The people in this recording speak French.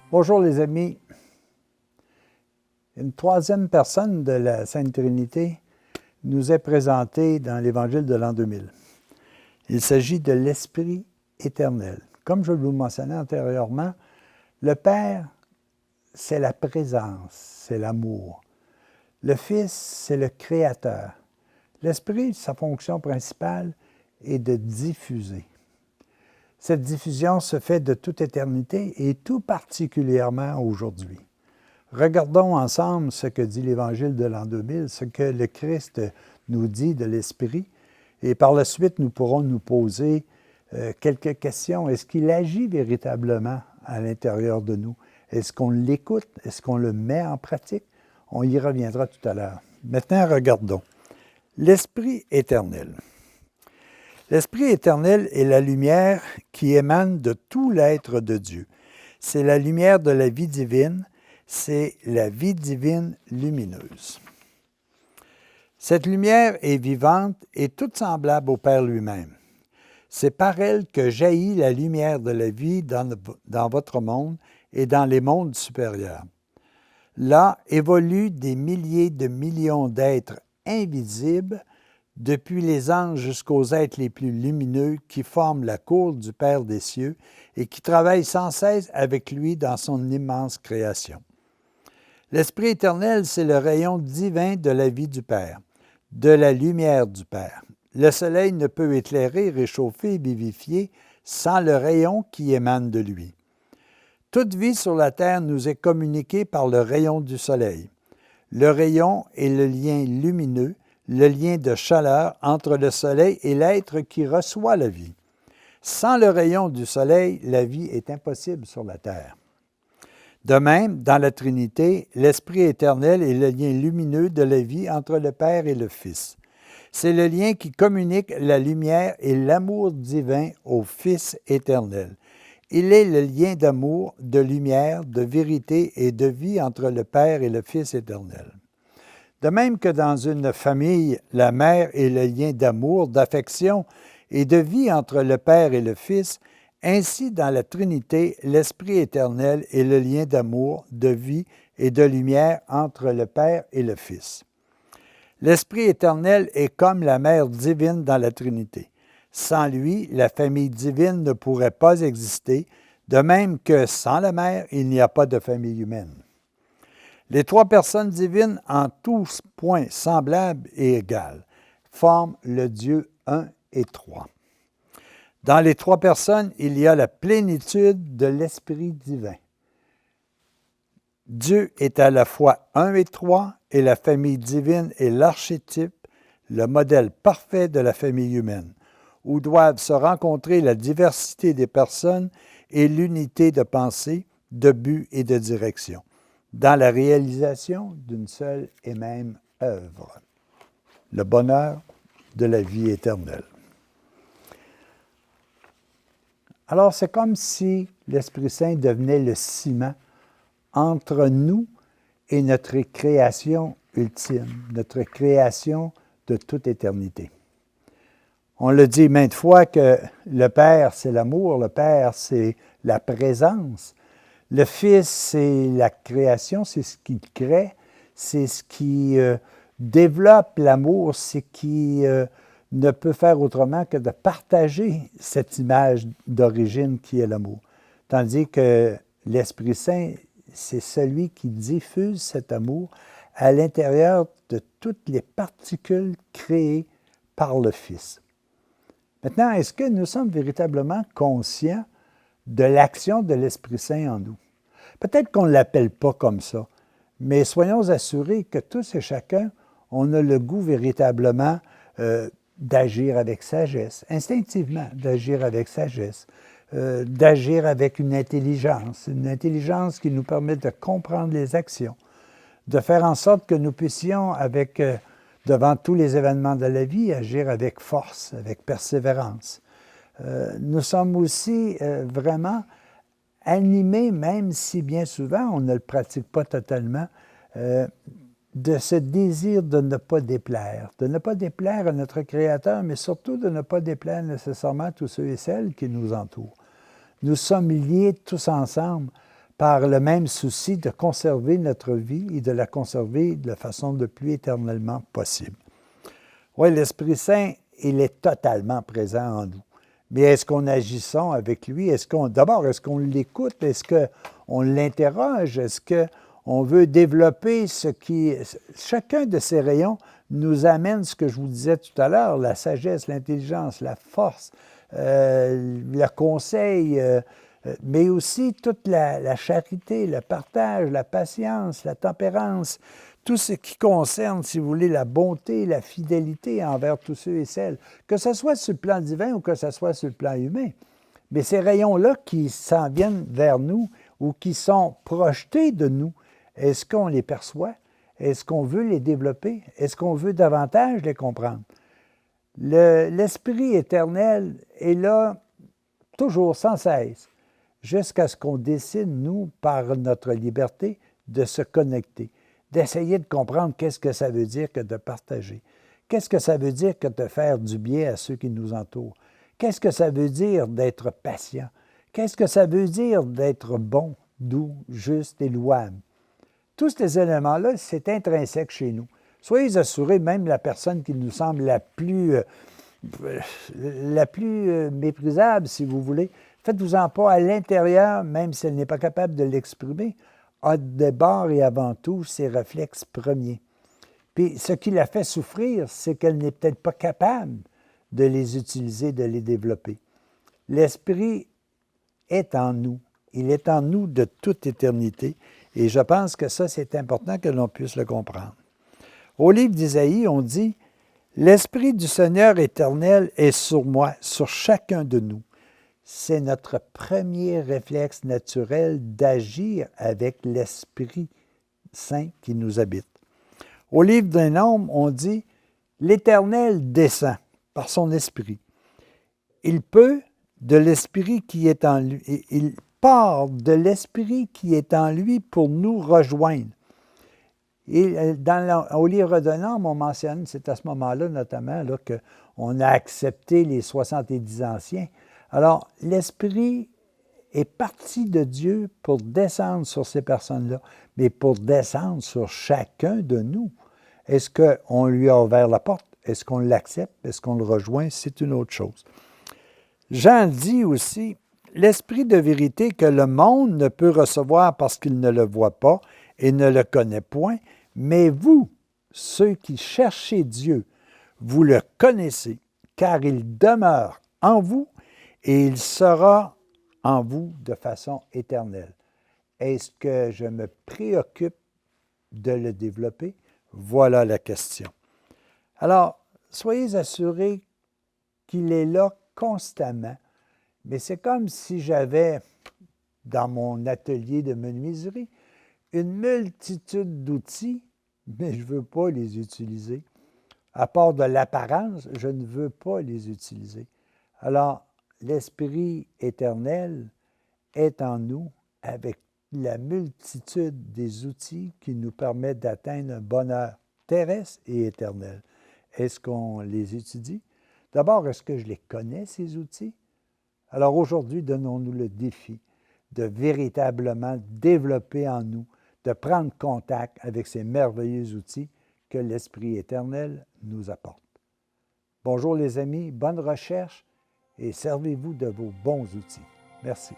Bonjour les amis. Une troisième personne de la Sainte Trinité nous est présentée dans l'Évangile de l'an 2000. Il s'agit de l'Esprit éternel. Comme je vous mentionnais antérieurement, le Père, c'est la présence, c'est l'amour. Le Fils, c'est le Créateur. L'Esprit, sa fonction principale est de diffuser. Cette diffusion se fait de toute éternité et tout particulièrement aujourd'hui. Regardons ensemble ce que dit l'Évangile de l'an 2000, ce que le Christ nous dit de l'Esprit, et par la suite, nous pourrons nous poser quelques questions. Est-ce qu'il agit véritablement à l'intérieur de nous? Est-ce qu'on l'écoute? Est-ce qu'on le met en pratique? On y reviendra tout à l'heure. Maintenant, regardons. L'Esprit éternel. L'Esprit éternel est la lumière qui émane de tout l'être de Dieu. C'est la lumière de la vie divine, c'est la vie divine lumineuse. Cette lumière est vivante et toute semblable au Père lui-même. C'est par elle que jaillit la lumière de la vie dans votre monde et dans les mondes supérieurs. Là évoluent des milliers de millions d'êtres invisibles, depuis les anges jusqu'aux êtres les plus lumineux qui forment la cour du Père des cieux et qui travaillent sans cesse avec lui dans son immense création. L'Esprit éternel, c'est le rayon divin de la vie du Père, de la lumière du Père. Le soleil ne peut éclairer, réchauffer et vivifier sans le rayon qui émane de lui. Toute vie sur la terre nous est communiquée par le rayon du soleil. Le rayon est le lien lumineux, le lien de chaleur entre le soleil et l'être qui reçoit la vie. Sans le rayon du soleil, la vie est impossible sur la terre. De même, dans la Trinité, l'Esprit éternel est le lien lumineux de la vie entre le Père et le Fils. C'est le lien qui communique la lumière et l'amour divin au Fils éternel. Il est le lien d'amour, de lumière, de vérité et de vie entre le Père et le Fils éternel. De même que dans une famille, la mère est le lien d'amour, d'affection et de vie entre le Père et le Fils, ainsi dans la Trinité, l'Esprit éternel est le lien d'amour, de vie et de lumière entre le Père et le Fils. L'Esprit éternel est comme la mère divine dans la Trinité. Sans lui, la famille divine ne pourrait pas exister, de même que sans la mère, il n'y a pas de famille humaine. Les trois personnes divines, en tous points semblables et égales, forment le Dieu un et trois. Dans les trois personnes, il y a la plénitude de l'Esprit divin. Dieu est à la fois un et trois, et la famille divine est l'archétype, le modèle parfait de la famille humaine, où doivent se rencontrer la diversité des personnes et l'unité de pensée, de but et de direction, dans la réalisation d'une seule et même œuvre, le bonheur de la vie éternelle. Alors, c'est comme si l'Esprit Saint devenait le ciment entre nous et notre création ultime, notre création de toute éternité. On le dit maintes fois que le Père, c'est l'amour, le Père, c'est la présence. Le Fils, c'est la création, c'est ce qui crée, c'est ce qui développe l'amour, c'est qui ne peut faire autrement que de partager cette image d'origine qui est l'amour. Tandis que l'Esprit Saint, c'est celui qui diffuse cet amour à l'intérieur de toutes les particules créées par le Fils. Maintenant, est-ce que nous sommes véritablement conscients de l'action de l'Esprit Saint en nous? Peut-être qu'on ne l'appelle pas comme ça, mais soyons assurés que tous et chacun, on a le goût véritablement d'agir avec sagesse, instinctivement d'agir avec sagesse, d'agir avec une intelligence qui nous permet de comprendre les actions, de faire en sorte que nous puissions, devant tous les événements de la vie, agir avec force, avec persévérance. Nous sommes aussi vraiment animés, même si bien souvent on ne le pratique pas totalement, de ce désir de ne pas déplaire à notre Créateur, mais surtout de ne pas déplaire nécessairement à tous ceux et celles qui nous entourent. Nous sommes liés tous ensemble par le même souci de conserver notre vie et de la conserver de la façon le plus éternellement possible. Oui, l'Esprit Saint, il est totalement présent en nous. Mais est-ce qu'on agissons avec lui? D'abord, est-ce qu'on l'écoute? Est-ce qu'on l'interroge? Est-ce qu'on veut développer ce qui... Chacun de ces rayons nous amène ce que je vous disais tout à l'heure, la sagesse, l'intelligence, la force, le conseil, mais aussi toute la charité, le partage, la patience, la tempérance, tout ce qui concerne, si vous voulez, la bonté, la fidélité envers tous ceux et celles, que ce soit sur le plan divin ou que ce soit sur le plan humain. Mais ces rayons-là qui s'en viennent vers nous ou qui sont projetés de nous, est-ce qu'on les perçoit? Est-ce qu'on veut les développer? Est-ce qu'on veut davantage les comprendre? L'Esprit éternel est là toujours, sans cesse, jusqu'à ce qu'on décide, nous, par notre liberté, de se connecter, d'essayer de comprendre qu'est-ce que ça veut dire que de partager. Qu'est-ce que ça veut dire que de faire du bien à ceux qui nous entourent? Qu'est-ce que ça veut dire d'être patient? Qu'est-ce que ça veut dire d'être bon, doux, juste et louable? Tous ces éléments-là, c'est intrinsèque chez nous. Soyez assurés, même la personne qui nous semble la plus méprisable, si vous voulez, faites-vous-en pas à l'intérieur, même si elle n'est pas capable de l'exprimer, a d'abord et avant tout ses réflexes premiers. Puis ce qui la fait souffrir, c'est qu'elle n'est peut-être pas capable de les utiliser, de les développer. L'Esprit est en nous. Il est en nous de toute éternité. Et je pense que ça, c'est important que l'on puisse le comprendre. Au livre d'Isaïe, on dit « L'Esprit du Seigneur éternel est sur moi, sur chacun de nous. » C'est notre premier réflexe naturel d'agir avec l'Esprit Saint qui nous habite. Au livre d'un homme, on dit « L'Éternel descend par son Esprit. Il peut de l'Esprit qui est en lui, il part de l'Esprit qui est en lui pour nous rejoindre. » Et au livre d'un homme, on mentionne, c'est à ce moment-là notamment là, qu'on a accepté les 70 anciens. Alors, l'Esprit est parti de Dieu pour descendre sur ces personnes-là, mais pour descendre sur chacun de nous. Est-ce qu'on lui a ouvert la porte? Est-ce qu'on l'accepte? Est-ce qu'on le rejoint? C'est une autre chose. Jean dit aussi, « L'Esprit de vérité que le monde ne peut recevoir parce qu'il ne le voit pas et ne le connaît point, mais vous, ceux qui cherchez Dieu, vous le connaissez, car il demeure en vous et il sera en vous de façon éternelle. » Est-ce que je me préoccupe de le développer? Voilà la question. Alors, soyez assurés qu'il est là constamment, mais c'est comme si j'avais, dans mon atelier de menuiserie, une multitude d'outils, mais je ne veux pas les utiliser. À part de l'apparence, je ne veux pas les utiliser. Alors, l'Esprit éternel est en nous avec la multitude des outils qui nous permettent d'atteindre un bonheur terrestre et éternel. Est-ce qu'on les étudie? D'abord, est-ce que je les connais, ces outils? Alors aujourd'hui, donnons-nous le défi de véritablement développer en nous, de prendre contact avec ces merveilleux outils que l'Esprit éternel nous apporte. Bonjour les amis, bonne recherche et servez-vous de vos bons outils. Merci.